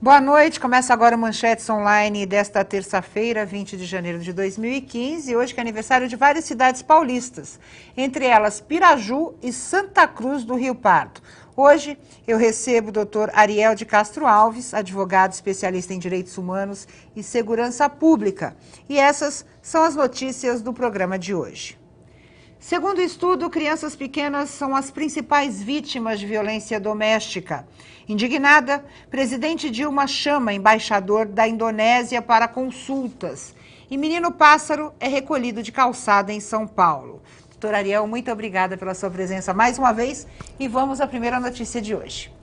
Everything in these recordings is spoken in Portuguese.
Boa noite, começa agora o Manchetes Online desta terça-feira, 20 de janeiro de 2015, hoje que é aniversário de várias cidades paulistas, entre elas Piraju e Santa Cruz do Rio Pardo. Hoje eu recebo o Dr. Ariel de Castro Alves, advogado especialista em direitos humanos e segurança pública. E essas são as notícias do programa de hoje. Segundo o estudo, crianças pequenas são as principais vítimas de violência doméstica. Indignada, presidente Dilma chama embaixador da Indonésia para consultas. E menino pássaro é recolhido de calçada em São Paulo. Doutor Ariel, muito obrigada pela sua presença mais uma vez e vamos à primeira notícia de hoje.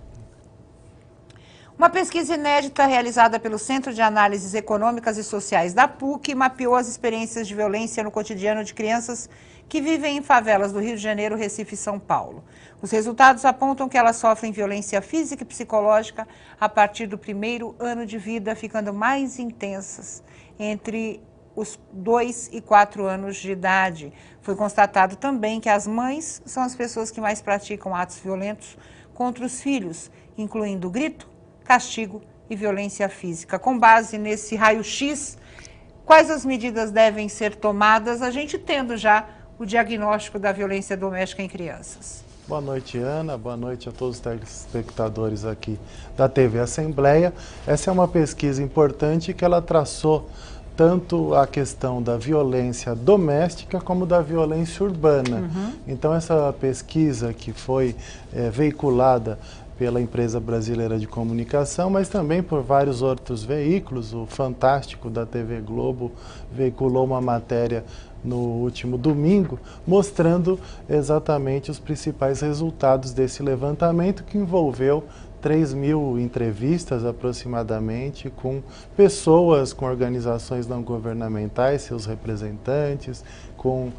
Uma pesquisa inédita realizada pelo Centro de Análises Econômicas e Sociais da PUC mapeou as experiências de violência no cotidiano de crianças que vivem em favelas do Rio de Janeiro, Recife e São Paulo. Os resultados apontam que elas sofrem violência física e psicológica a partir do primeiro ano de vida, ficando mais intensas entre os 2 e 4 anos de idade. Foi constatado também que as mães são as pessoas que mais praticam atos violentos contra os filhos, incluindo grito, castigo e violência física. Com base nesse raio-x, quais as medidas devem ser tomadas, a gente tendo já o diagnóstico da violência doméstica em crianças? Boa noite, Ana. Boa noite a todos os telespectadores aqui da TV Assembleia. Essa é uma pesquisa importante que ela traçou tanto a questão da violência doméstica como da violência urbana. Então, essa pesquisa que foi veiculada pela empresa brasileira de comunicação, mas também por vários outros veículos. O Fantástico da TV Globo veiculou uma matéria no último domingo, mostrando exatamente os principais resultados desse levantamento, que envolveu 3.000 entrevistas aproximadamente com pessoas, com organizações não governamentais, seus representantes, com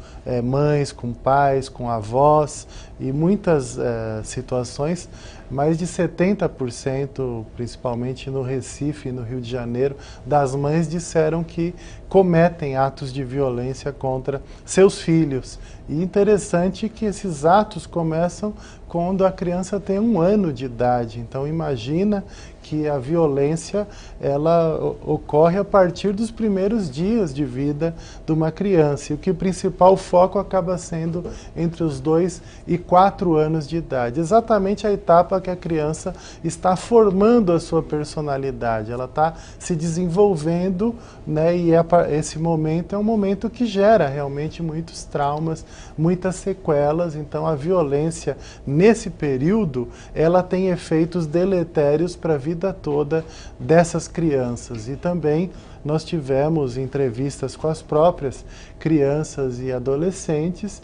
mães, com pais, com avós e muitas situações. Mais de 70%, principalmente no Recife e no Rio de Janeiro, das mães disseram que cometem atos de violência contra seus filhos. E interessante que esses atos começam quando a criança tem 1 ano de idade. Então imagina que a violência ela ocorre a partir dos primeiros dias de vida de uma criança. E o que o principal foco acaba sendo entre os 2 e 4 anos de idade. Exatamente a etapa que a criança está formando a sua personalidade. Ela está se desenvolvendo, né? E esse momento é um momento que gera realmente muitos traumas, muitas sequelas. Então a violência nesse período ela tem efeitos deletérios para a vida toda dessas crianças. E também nós tivemos entrevistas com as próprias crianças e adolescentes.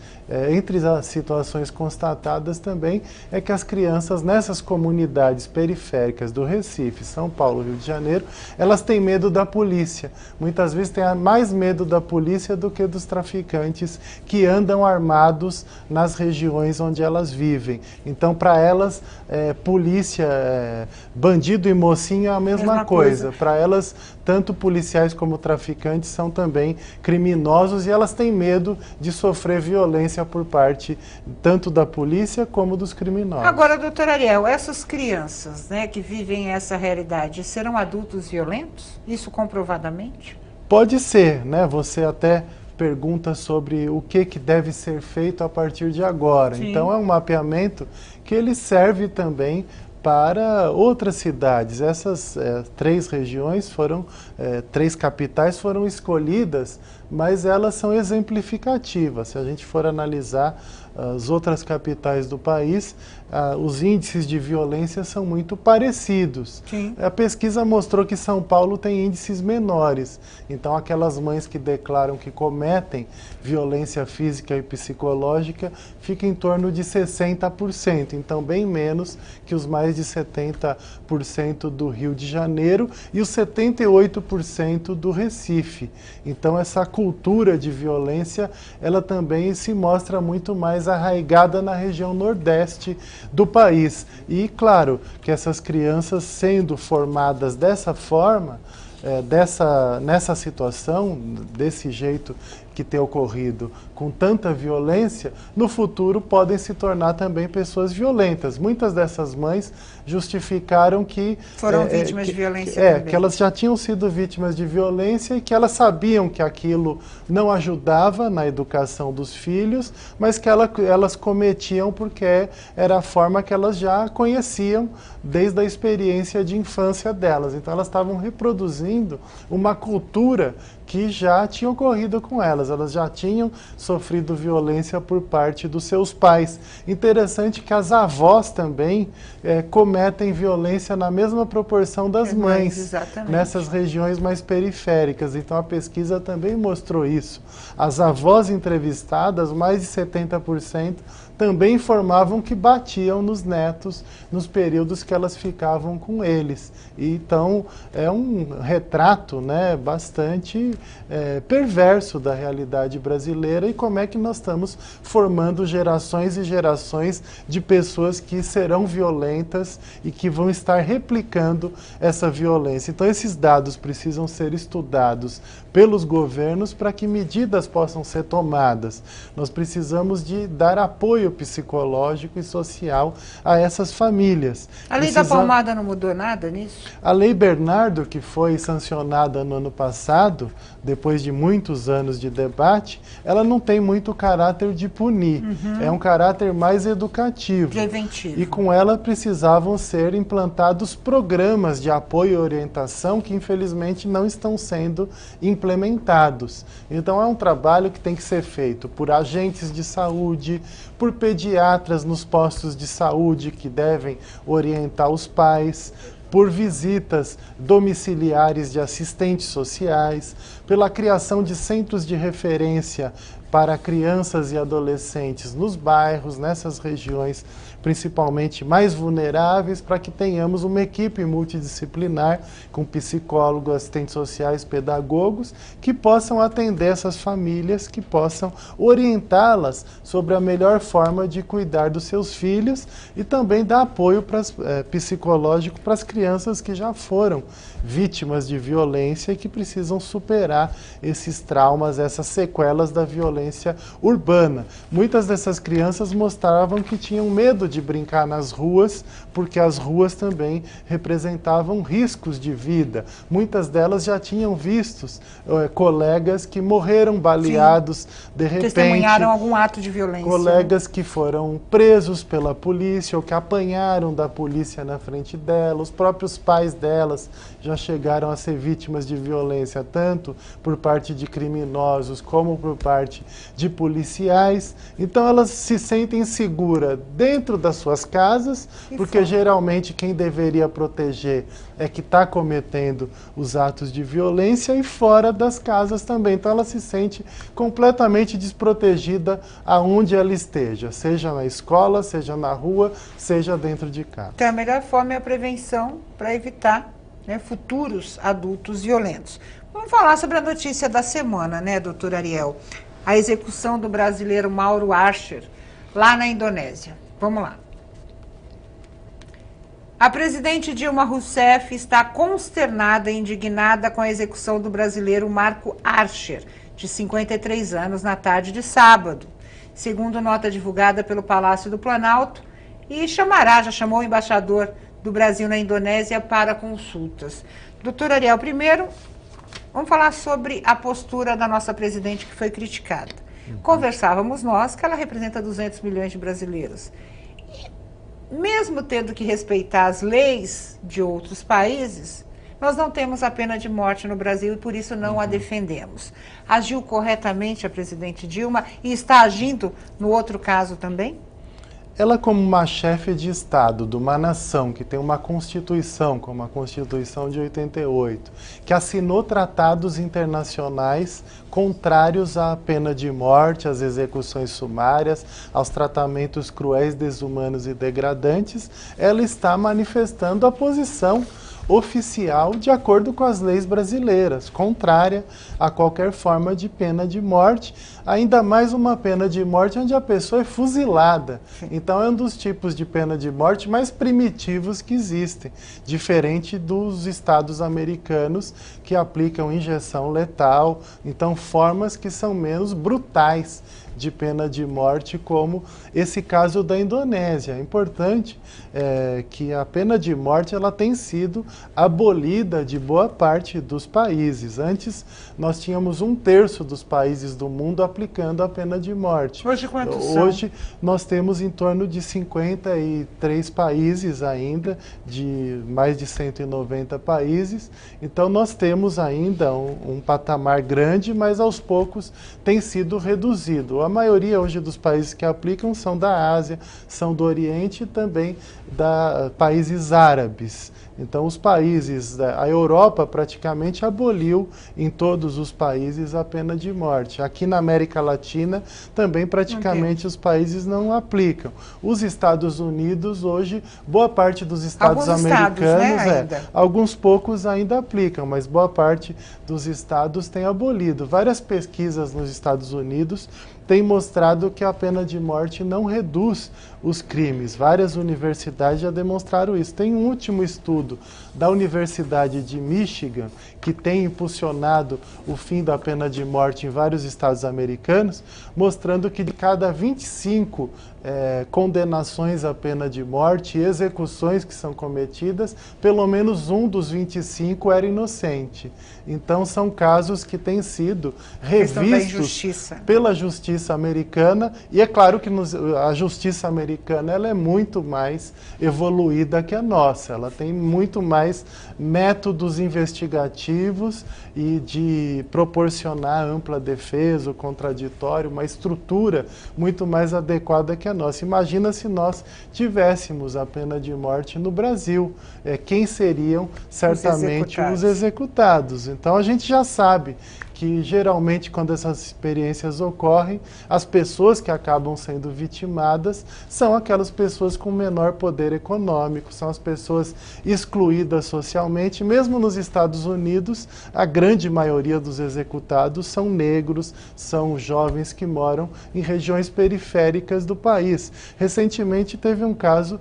Entre as situações constatadas também é que as crianças nessas comunidades periféricas do Recife, São Paulo, Rio de Janeiro, elas têm medo da polícia. Muitas vezes têm mais medo da polícia do que dos traficantes que andam armados nas regiões onde elas vivem. Então, para elas, polícia, bandido e mocinho é a mesma coisa. Para elas, tanto policiais como traficantes são também criminosos e elas têm medo de sofrer violência por parte tanto da polícia como dos criminosos. Agora, doutor Ariel, essas crianças, né, que vivem essa realidade, serão adultos violentos? Isso comprovadamente? Pode ser, né? Você até pergunta sobre o que deve ser feito a partir de agora. Sim. Então é um mapeamento que ele serve também para outras cidades. Essas 3 regiões foram, 3 capitais foram escolhidas, mas elas são exemplificativas. Se a gente for analisar as outras capitais do país, os índices de violência são muito parecidos. Sim. A pesquisa mostrou que São Paulo tem índices menores. Então, aquelas mães que declaram que cometem violência física e psicológica fica em torno de 60%. Então, bem menos que os mais de 70% do Rio de Janeiro e os 78% do Recife. Então, essa cultura de violência, ela também se mostra muito mais arraigada na região nordeste do país. E claro que essas crianças sendo formadas dessa forma, nessa situação, desse jeito que tem ocorrido com tanta violência, no futuro podem se tornar também pessoas violentas. Muitas dessas mães justificaram que... Foram vítimas de violência também. Que elas já tinham sido vítimas de violência e que elas sabiam que aquilo não ajudava na educação dos filhos, mas que elas cometiam porque era a forma que elas já conheciam desde a experiência de infância delas. Então elas estavam reproduzindo uma cultura que já tinha ocorrido com elas já tinham sofrido violência por parte dos seus pais. Interessante que as avós também cometem violência na mesma proporção das mães, exatamente, nessas regiões mais periféricas. Então a pesquisa também mostrou isso. As avós entrevistadas, mais de 70%, também informavam que batiam nos netos nos períodos que elas ficavam com eles. Então, é um retrato, né, bastante perverso da realidade brasileira e como é que nós estamos formando gerações e gerações de pessoas que serão violentas e que vão estar replicando essa violência. Então, esses dados precisam ser estudados pelos governos para que medidas possam ser tomadas. Nós precisamos de dar apoio psicológico e social a essas famílias. A lei da palmada não mudou nada nisso? A Lei Bernardo, que foi sancionada no ano passado, depois de muitos anos de debate, ela não tem muito caráter de punir. É um caráter mais educativo. Preventivo. E com ela precisavam ser implantados programas de apoio e orientação que infelizmente não estão sendo implementados. Então é um trabalho que tem que ser feito por agentes de saúde, por pediatras nos postos de saúde que devem orientar os pais, por visitas domiciliares de assistentes sociais, pela criação de centros de referência para crianças e adolescentes nos bairros, nessas regiões principalmente mais vulneráveis, para que tenhamos uma equipe multidisciplinar com psicólogos, assistentes sociais, pedagogos, que possam atender essas famílias, que possam orientá-las sobre a melhor forma de cuidar dos seus filhos e também dar apoio psicológico para as crianças que já foram vítimas de violência e que precisam superar esses traumas, essas sequelas da violência urbana. Muitas dessas crianças mostravam que tinham medo de brincar nas ruas, porque as ruas também representavam riscos de vida. Muitas delas já tinham visto colegas que morreram baleados de repente. Testemunharam algum ato de violência. Colegas que foram presos pela polícia ou que apanharam da polícia na frente dela. Os próprios pais delas já chegaram a ser vítimas de violência, tanto por parte de criminosos como por parte de policiais. Então elas se sentem seguras dentro das suas casas, porque geralmente quem deveria proteger é que está cometendo os atos de violência, e fora das casas também. Então ela se sente completamente desprotegida aonde ela esteja, seja na escola, seja na rua, seja dentro de casa. Então a melhor forma é a prevenção para evitar, né, futuros adultos violentos. Vamos falar sobre a notícia da semana, né, doutor Ariel? A execução do brasileiro Mauro Archer, lá na Indonésia. Vamos lá. A presidente Dilma Rousseff está consternada e indignada com a execução do brasileiro Marco Archer, de 53 anos, na tarde de sábado, segundo nota divulgada pelo Palácio do Planalto, e já chamou o embaixador do Brasil na Indonésia para consultas. Doutor Ariel, primeiro, vamos falar sobre a postura da nossa presidente, que foi criticada. Conversávamos nós que ela representa 200 milhões de brasileiros. E, mesmo tendo que respeitar as leis de outros países, nós não temos a pena de morte no Brasil e por isso não a defendemos. Agiu corretamente a presidente Dilma e está agindo no outro caso também? Ela, como uma chefe de Estado de uma nação que tem uma Constituição, como a Constituição de 88, que assinou tratados internacionais contrários à pena de morte, às execuções sumárias, aos tratamentos cruéis, desumanos e degradantes, ela está manifestando a posição oficial de acordo com as leis brasileiras, contrária a qualquer forma de pena de morte, ainda mais uma pena de morte onde a pessoa é fuzilada. Então é um dos tipos de pena de morte mais primitivos que existem, diferente dos estados americanos que aplicam injeção letal, então formas que são menos brutais de pena de morte, como esse caso da Indonésia. É importante que a pena de morte ela tem sido abolida de boa parte dos países. Antes, nós tínhamos 1/3 dos países do mundo aplicando a pena de morte. Hoje quantos são? Hoje nós temos em torno de 53 países ainda, de mais de 190 países. Então nós temos ainda um patamar grande, mas aos poucos tem sido reduzido. A maioria hoje dos países que aplicam são da Ásia, são do Oriente e também países árabes. Então os países, a Europa praticamente aboliu em todos os países a pena de morte. Aqui na América Latina também praticamente os países não aplicam. Os Estados Unidos hoje, boa parte dos estados americanos, alguns poucos ainda aplicam, mas boa parte dos estados tem abolido. Várias pesquisas nos Estados Unidos têm mostrado que a pena de morte não reduz os crimes. Várias universidades já demonstraram isso. Tem um último estudo da Universidade de Michigan, que tem impulsionado o fim da pena de morte em vários estados americanos, mostrando que de cada 25 condenações à pena de morte e execuções que são cometidas, pelo menos um dos 25 era inocente. Então são casos que têm sido revistos pela justiça americana, e é claro que a justiça americana ela é muito mais evoluída que a nossa, ela tem muito mais métodos investigativos e de proporcionar ampla defesa, o contraditório, uma estrutura muito mais adequada que a nossa. Imagina se nós tivéssemos a pena de morte no Brasil, quem seriam certamente os executados. Então a gente já sabe que geralmente quando essas experiências ocorrem, as pessoas que acabam sendo vitimadas são aquelas pessoas com menor poder econômico, são as pessoas excluídas socialmente. Mesmo nos Estados Unidos, a grande maioria dos executados são negros, são jovens que moram em regiões periféricas do país. Recentemente teve um caso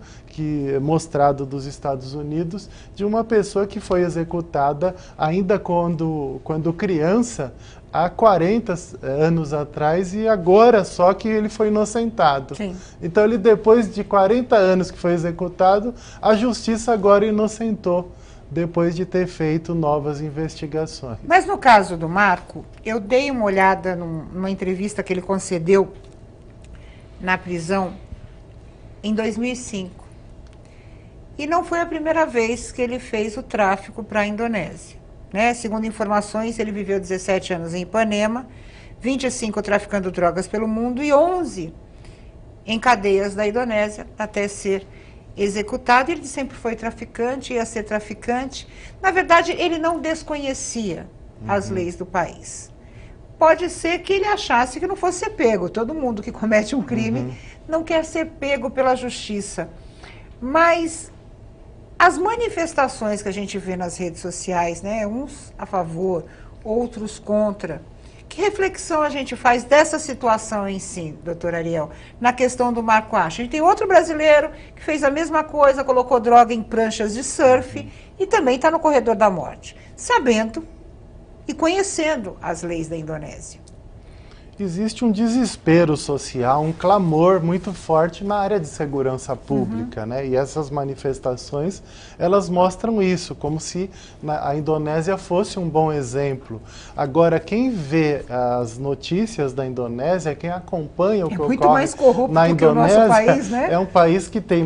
mostrado dos Estados Unidos, de uma pessoa que foi executada ainda quando criança, há 40 anos atrás, e agora só que ele foi inocentado. Sim. Então ele, depois de 40 anos que foi executado, a justiça agora inocentou, depois de ter feito novas investigações. Mas no caso do Marco, eu dei uma olhada numa entrevista que ele concedeu na prisão em 2005. E não foi a primeira vez que ele fez o tráfico para a Indonésia. Segundo informações, ele viveu 17 anos em Ipanema, 25 traficando drogas pelo mundo e 11 em cadeias da Indonésia até ser executado. Ele sempre foi traficante, ia ser traficante. Na verdade, ele não desconhecia as leis do país. Pode ser que ele achasse que não fosse ser pego. Todo mundo que comete um crime não quer ser pego pela justiça. Mas as manifestações que a gente vê nas redes sociais, uns a favor, outros contra, que reflexão a gente faz dessa situação em si, doutor Ariel, na questão do Marco Acha? A gente tem outro brasileiro que fez a mesma coisa, colocou droga em pranchas de surf e também está no corredor da morte, sabendo e conhecendo as leis da Indonésia. Existe um desespero social, um clamor muito forte na área de segurança pública, E essas manifestações, elas mostram isso, como se a Indonésia fosse um bom exemplo. Agora, quem vê as notícias da Indonésia, quem acompanha o que ocorre mais corrupto na Indonésia, que o nosso país, é um país que tem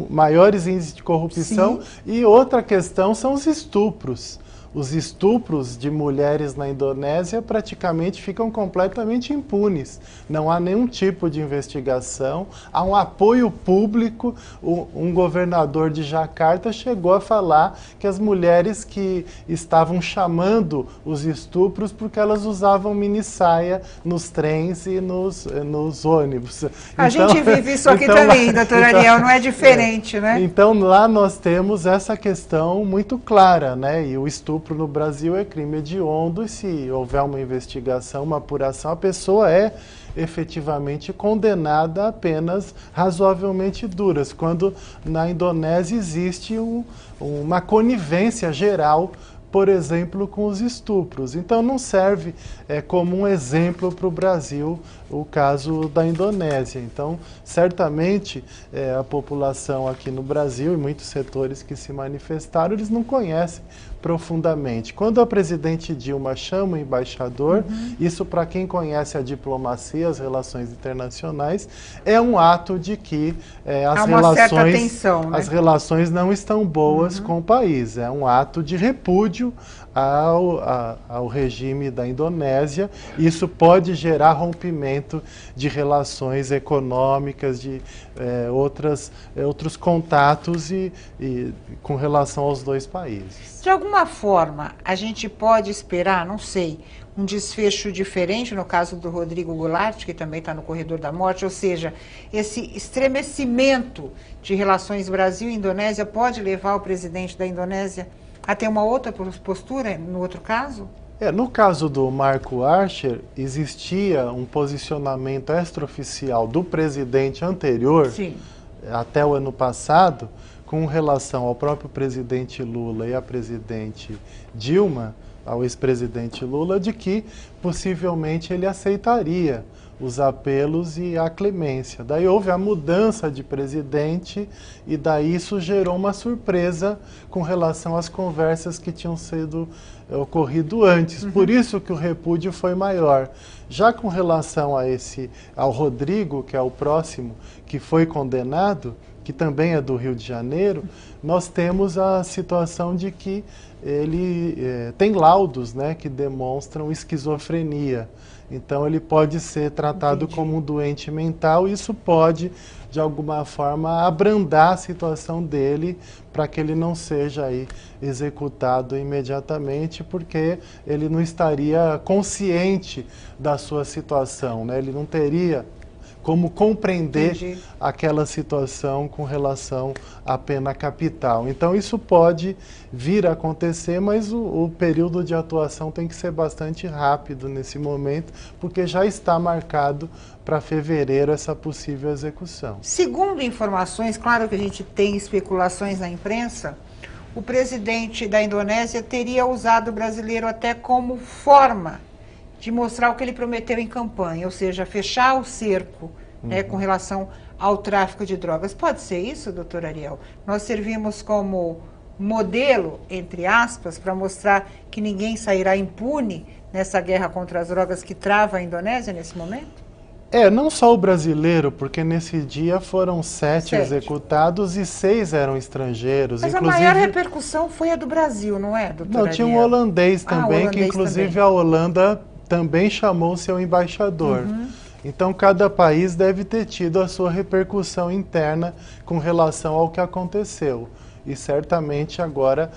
maiores índices de corrupção. Sim. E outra questão são os estupros. os estupros de mulheres na Indonésia praticamente ficam completamente impunes. Não há nenhum tipo de investigação, há um apoio público. Um governador de Jacarta chegou a falar que as mulheres que estavam chamando os estupros porque elas usavam minissaia nos trens e nos ônibus. A gente vive isso aqui também, doutor Ariel, não é diferente, né? Então lá nós temos essa questão muito clara, né? E o estupro no Brasil é crime hediondo e se houver uma investigação, uma apuração, a pessoa é efetivamente condenada a penas razoavelmente duras, quando na Indonésia existe uma conivência geral, por exemplo, com os estupros. Então não serve como um exemplo para o Brasil o caso da Indonésia. Então, certamente, a população aqui no Brasil e muitos setores que se manifestaram, eles não conhecem profundamente. Quando a presidente Dilma chama o embaixador, isso para quem conhece a diplomacia, as relações internacionais, é um ato de que as relações não estão boas com o país. É um ato de repúdio ao regime da Indonésia. Isso pode gerar rompimento de relações econômicas, de outros contatos e com relação aos dois países. De alguma forma, a gente pode esperar, não sei, um desfecho diferente no caso do Rodrigo Goulart, que também está no corredor da morte, ou seja, esse estremecimento de relações Brasil e Indonésia pode levar o presidente da Indonésia a ter uma outra postura no outro caso? No caso do Marco Archer, existia um posicionamento extraoficial do presidente anterior, sim, até o ano passado, com relação ao próprio presidente Lula e à presidente Dilma, ao ex-presidente Lula, de que possivelmente ele aceitaria os apelos e a clemência. Daí houve a mudança de presidente e daí isso gerou uma surpresa com relação às conversas que tinham ocorrido antes. Por isso que o repúdio foi maior. Já com relação ao Rodrigo, que é o próximo, que foi condenado, que também é do Rio de Janeiro, nós temos a situação de que ele tem laudos, né, que demonstram esquizofrenia. Então ele pode ser tratado como um doente mental e isso pode, de alguma forma, abrandar a situação dele para que ele não seja executado imediatamente, porque ele não estaria consciente da sua situação, né? Ele não teria como compreender aquela situação com relação à pena capital. Então isso pode vir a acontecer, mas o período de atuação tem que ser bastante rápido nesse momento, porque já está marcado para fevereiro essa possível execução. Segundo informações, claro que a gente tem especulações na imprensa, o presidente da Indonésia teria usado o brasileiro até como forma de mostrar o que ele prometeu em campanha, ou seja, fechar o cerco, né, com relação ao tráfico de drogas. Pode ser isso, doutor Ariel? Nós servimos como modelo, entre aspas, para mostrar que ninguém sairá impune nessa guerra contra as drogas que trava a Indonésia nesse momento? Não só o brasileiro, porque nesse dia foram 7 executados e 6 eram estrangeiros. Mas inclusive, a maior repercussão foi a do Brasil, não é, doutor Ariel? Tinha um holandês também, que inclusive a Holanda também chamou seu embaixador. Então, cada país deve ter tido a sua repercussão interna com relação ao que aconteceu. E certamente agora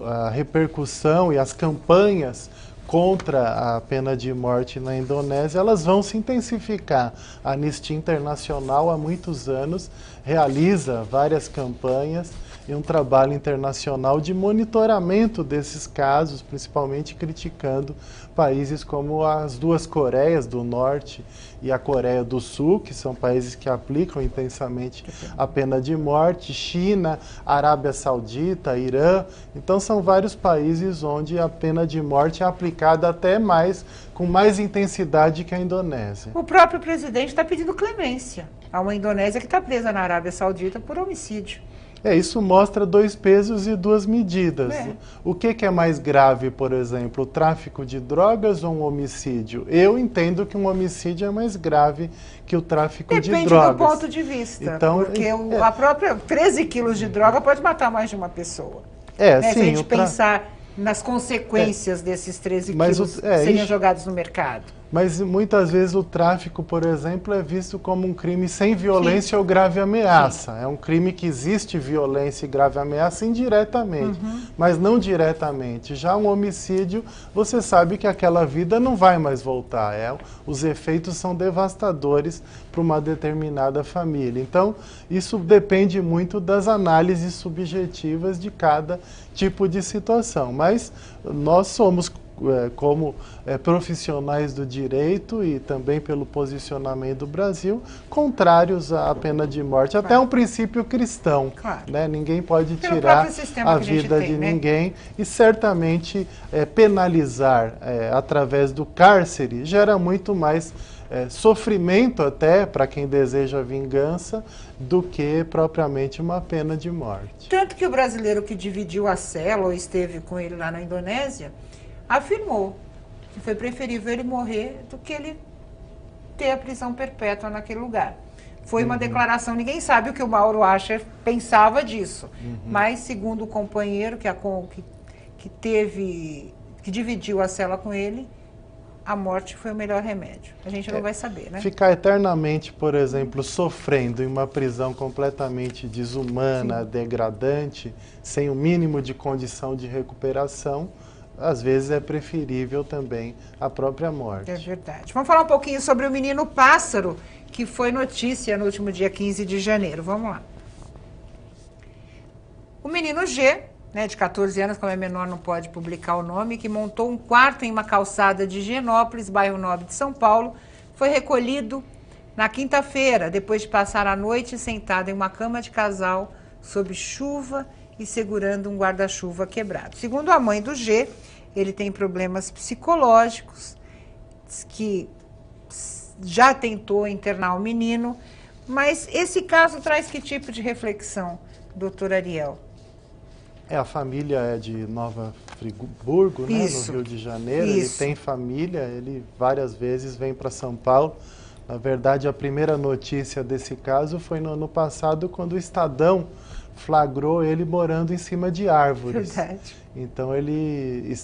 a repercussão e as campanhas contra a pena de morte na Indonésia, elas vão se intensificar. A Anistia Internacional, há muitos anos, realiza várias campanhas e um trabalho internacional de monitoramento desses casos, principalmente criticando países como as duas Coreias do Norte e a Coreia do Sul, que são países que aplicam intensamente a pena de morte, China, Arábia Saudita, Irã. Então são vários países onde a pena de morte é aplicada até com mais intensidade que a Indonésia. O próprio presidente está pedindo clemência a uma Indonésia que está presa na Arábia Saudita por homicídio. Isso mostra 2 pesos e 2 medidas. O que é mais grave, por exemplo, o tráfico de drogas ou um homicídio? Eu entendo que um homicídio é mais grave que o tráfico de drogas. Depende do ponto de vista, então, porque a própria 13 quilos de droga pode matar mais de uma pessoa. Sim, se a gente pensar nas consequências desses 13 Mas quilos serem jogados no mercado. Mas muitas vezes o tráfico, por exemplo, é visto como um crime sem violência ou grave ameaça. É um crime que existe violência e grave ameaça indiretamente, mas não diretamente. Já um homicídio, você sabe que aquela vida não vai mais voltar. Os efeitos são devastadores para uma determinada família. Então, isso depende muito das análises subjetivas de cada tipo de situação. Mas nós somos como profissionais do direito e também pelo posicionamento do Brasil, contrários à pena de morte. Até um princípio cristão. Né? Ninguém pode tirar a vida de ninguém e certamente penalizar através do cárcere gera muito mais sofrimento até para quem deseja vingança do que propriamente uma pena de morte. Tanto que o brasileiro que dividiu a cela ou esteve com ele lá na Indonésia afirmou que foi preferível ele morrer do que ele ter a prisão perpétua naquele lugar. Foi uma declaração, ninguém sabe o que o Mauro Ascher pensava disso, mas segundo o companheiro que dividiu a cela com ele, a morte foi o melhor remédio. A gente não vai saber, né? Ficar eternamente, por exemplo, sofrendo em uma prisão completamente desumana, degradante, sem o mínimo de condição de recuperação, às vezes é preferível também a própria morte. É verdade. Vamos falar um pouquinho sobre o menino pássaro, que foi notícia no último dia 15 de janeiro. Vamos lá. O menino G, de 14 anos, como é menor não pode publicar o nome, que montou um quarto em uma calçada de Higienópolis, bairro Nobre de São Paulo, foi recolhido na quinta-feira, depois de passar a noite sentado em uma cama de casal, sob chuva e segurando um guarda-chuva quebrado. Segundo a mãe do G, ele tem problemas psicológicos, que já tentou internar o menino, mas esse caso traz que tipo de reflexão, doutor Ariel? A família é de Nova Friburgo, né, no Rio de Janeiro. Ele tem família, ele várias vezes vem para São Paulo. Na verdade, a primeira notícia desse caso foi no ano passado, quando o Estadão flagrou ele morando em cima de árvores. Verdade. Então ele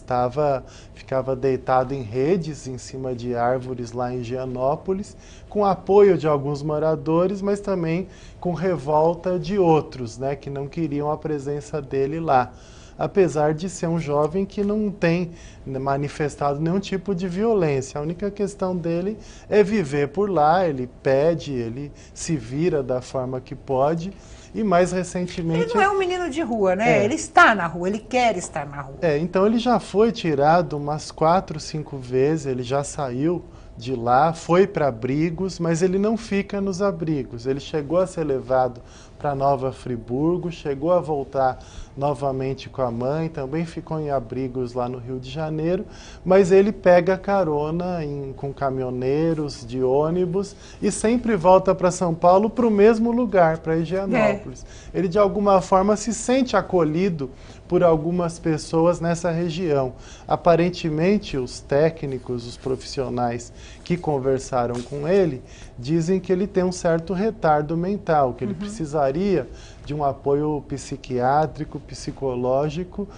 ficava deitado em redes em cima de árvores lá em Higienópolis, com apoio de alguns moradores, mas também com revolta de outros, né, que não queriam a presença dele lá. Apesar de ser um jovem que não tem manifestado nenhum tipo de violência. A única questão dele é viver por lá, ele pede, ele se vira da forma que pode. E mais recentemente... Ele não é um menino de rua, né? Ele está na rua, ele quer estar na rua. Então ele já foi tirado umas 4, 5 vezes, ele já saiu de lá, foi para abrigos, mas ele não fica nos abrigos. Ele chegou a ser levado para Nova Friburgo, chegou a voltar novamente com a mãe, também ficou em abrigos lá no Rio de Janeiro, mas ele pega carona com caminhoneiros de ônibus e sempre volta para São Paulo para o mesmo lugar, para Higienópolis. Ele de alguma forma se sente acolhido por algumas pessoas nessa região. Aparentemente, os técnicos, os profissionais que conversaram com ele, dizem que ele tem um certo retardo mental, que ele precisaria de um apoio psiquiátrico, psicológico,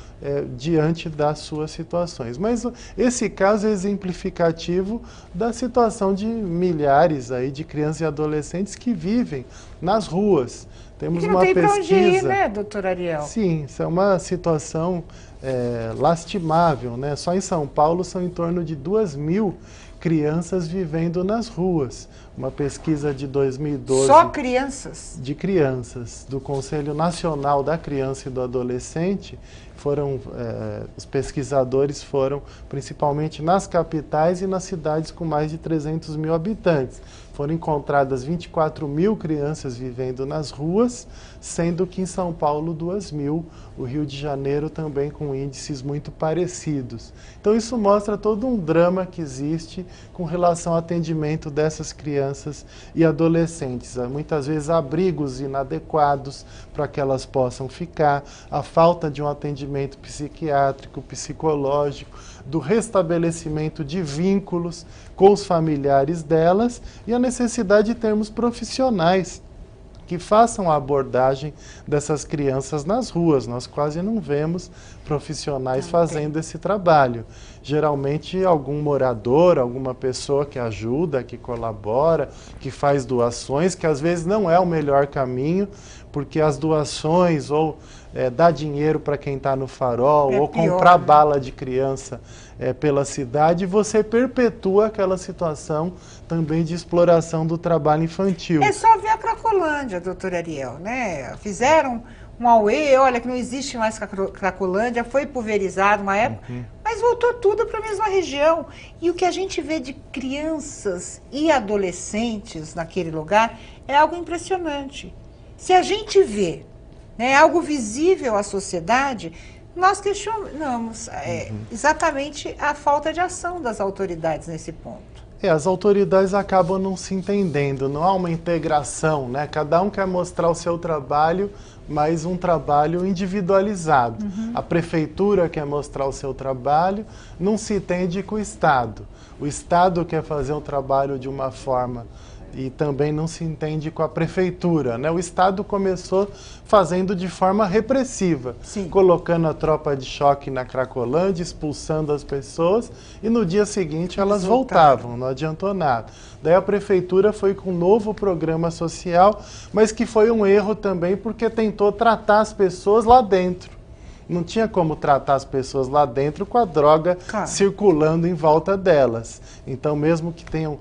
diante das suas situações. Mas esse caso é exemplificativo da situação de milhares aí de crianças e adolescentes que vivem nas ruas. Temos uma pesquisa... Não tem para onde ir, né, doutor Ariel? Sim, isso é uma situação lastimável, né? Só em São Paulo são em torno de 2.000 crianças vivendo nas ruas. Uma pesquisa de 2012... Só crianças? De crianças, do Conselho Nacional da Criança e do Adolescente. Os pesquisadores foram principalmente nas capitais e nas cidades com mais de 300 mil habitantes. Foram encontradas 24.000 crianças vivendo nas ruas, sendo que em São Paulo 2.000, o Rio de Janeiro também com índices muito parecidos. Então isso mostra todo um drama que existe com relação ao atendimento dessas crianças e adolescentes. Há muitas vezes abrigos inadequados para que elas possam ficar, a falta de um atendimento psiquiátrico, psicológico, do restabelecimento de vínculos com os familiares delas e a necessidade de termos profissionais que façam a abordagem dessas crianças nas ruas. Nós quase não vemos profissionais fazendo esse trabalho. Geralmente algum morador, alguma pessoa que ajuda, que colabora, que faz doações, que às vezes não é o melhor caminho, porque as doações ou dar dinheiro para quem está no farol, ou pior, comprar né? bala de criança pela cidade, você perpetua aquela situação também de exploração do trabalho infantil. É só ver a Cracolândia, doutor Ariel, né? Fizeram um auê, olha que não existe mais Cracolândia, foi pulverizado uma época, mas voltou tudo para a mesma região. E o que a gente vê de crianças e adolescentes naquele lugar é algo impressionante. Se a gente vê, né, algo visível à sociedade, nós questionamos exatamente a falta de ação das autoridades nesse ponto. As autoridades acabam não se entendendo, não há uma integração, né? Cada um quer mostrar o seu trabalho, mas um trabalho individualizado. A prefeitura quer mostrar o seu trabalho, não se entende com o Estado. O Estado quer fazer um trabalho de uma forma e também não se entende com a prefeitura, né? O Estado começou fazendo de forma repressiva, colocando a tropa de choque na Cracolândia, expulsando as pessoas, e no dia seguinte elas voltavam, não adiantou nada. Daí a prefeitura foi com um novo programa social, mas que foi um erro também porque tentou tratar as pessoas lá dentro. Não tinha como tratar as pessoas lá dentro com a droga circulando em volta delas. Então, mesmo que tenham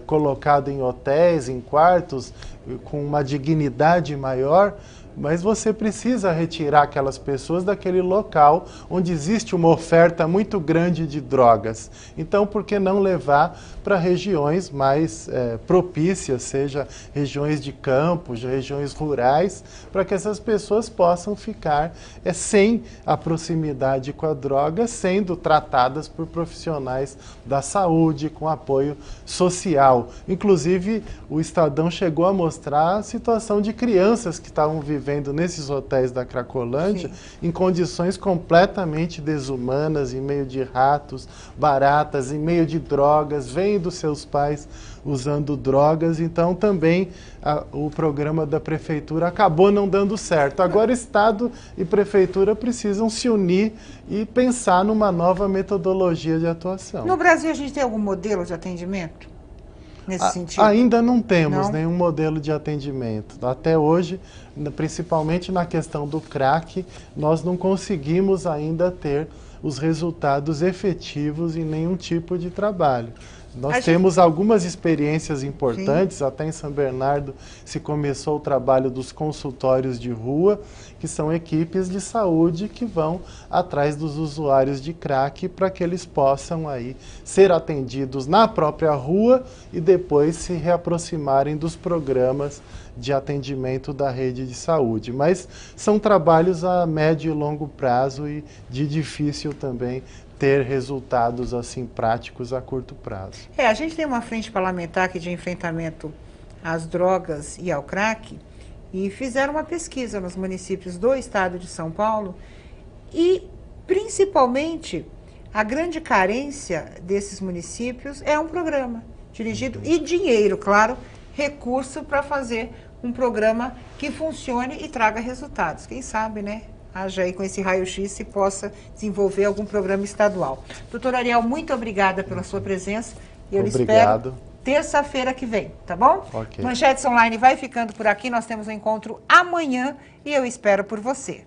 colocado em hotéis, em quartos, com uma dignidade maior, mas você precisa retirar aquelas pessoas daquele local onde existe uma oferta muito grande de drogas. Então, por que não levar para regiões mais propícias, seja regiões de campo, regiões rurais, para que essas pessoas possam ficar sem a proximidade com a droga, sendo tratadas por profissionais da saúde, com apoio social. Inclusive, o Estadão chegou a mostrar a situação de crianças que estavam vivendo nesses hotéis da Cracolândia, em condições completamente desumanas, em meio de ratos, baratas, em meio de drogas, vendo seus pais usando drogas. Então também o programa da prefeitura acabou não dando certo. Agora Estado e prefeitura precisam se unir e pensar numa nova metodologia de atuação. No Brasil a gente tem algum modelo de atendimento nesse sentido? Ainda não temos nenhum modelo de atendimento. Até hoje, principalmente na questão do crack, nós não conseguimos ainda ter os resultados efetivos em nenhum tipo de trabalho. Nós temos algumas experiências importantes, até em São Bernardo se começou o trabalho dos consultórios de rua, que são equipes de saúde que vão atrás dos usuários de crack para que eles possam aí ser atendidos na própria rua e depois se reaproximarem dos programas de atendimento da rede de saúde. Mas são trabalhos a médio e longo prazo e de difícil também ter resultados assim práticos a curto prazo. A gente tem uma frente parlamentar aqui de enfrentamento às drogas e ao crack, e fizeram uma pesquisa nos municípios do estado de São Paulo, e principalmente a grande carência desses municípios é um programa dirigido, e dinheiro, claro, recurso para fazer um programa que funcione e traga resultados. Quem sabe, né? Haja aí com esse raio-x se possa desenvolver algum programa estadual. Doutor Ariel, muito obrigada pela sua presença. E eu espero terça-feira que vem, tá bom? Manchetes Online vai ficando por aqui. Nós temos um encontro amanhã e eu espero por você.